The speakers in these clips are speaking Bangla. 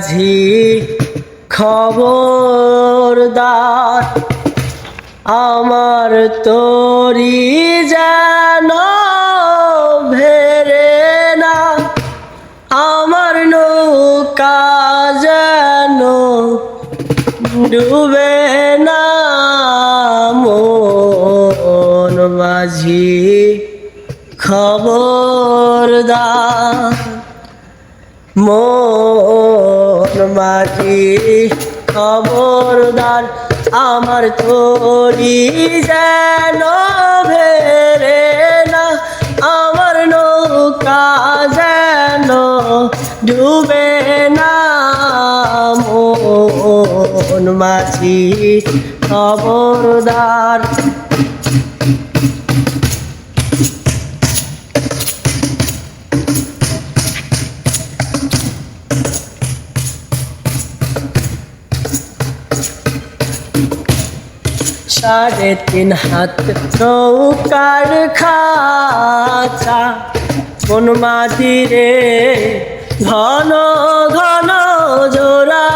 মাঝি খবরদার আমার তরি যেন ভেরে না, আমার নৌকা যেন ডুবে না। মন মাঝি খবরদার, মন মাঝি খবরদার আমার তরি যেন ভেরে না, আমার নৌকা যেন ডুবে না। মন মাঝি খবরদার। সাড়ে তিন হাত নৌকার খাঁচা, মন মাঝি রে ঘন ঘন জোড়া।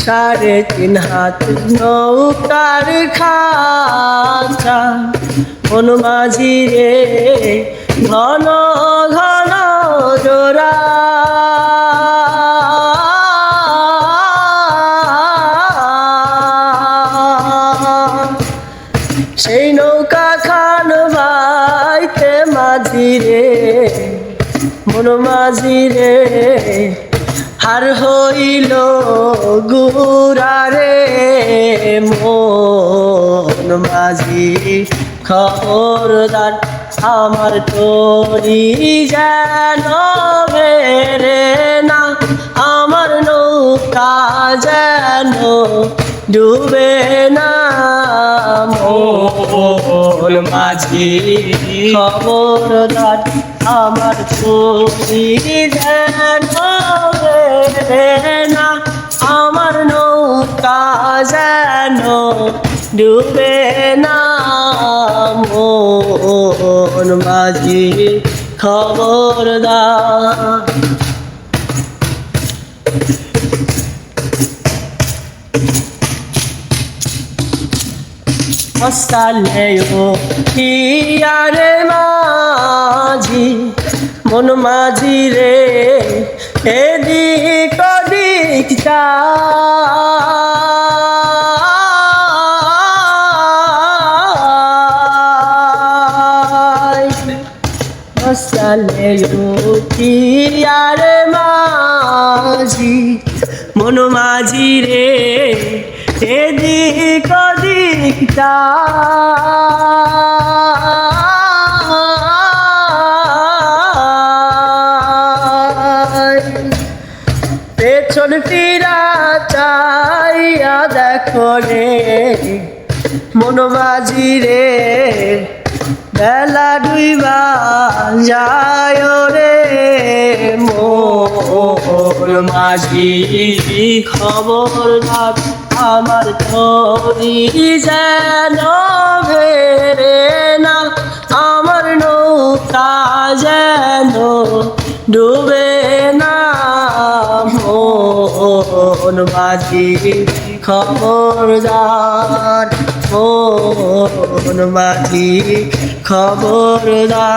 সাড়ে তিন হাত নৌকার খাঁচা, মন মাঝি রে ঘন ঘন জোড়া। সেই নৌকা খান বাইতে মাঝি রে, মন মাঝি রে হার হইল গুড়া রে। মন মাঝি খবরদার আমার তরি যেন ভেরে না, আমার নৌকা যেন ডুবে না। মন মাঝি খবরদার আমার তরি যেন ভেরে না, আমার নৌকা যেন ডুবে না। মন মাঝি খবরদার। হস্তালেও হিয়ারে মাঝি, মন মাঝি রে এদিক ওদিক যা। হস্তালেও হিয়ারে মাঝি, মন মাঝি রে এদিক ওদিক যা। পেছন ফিরা চাইয়া দেখো রে, মন মাঝি রে বেলা ডুইবা যায় রে। মন মাঝি খবরদার আমার তরি যেন ভেরে না, আমার নৌকা যেন ডুবে না। মন মাঝি খবরদার, মন মাঝি খবরদার।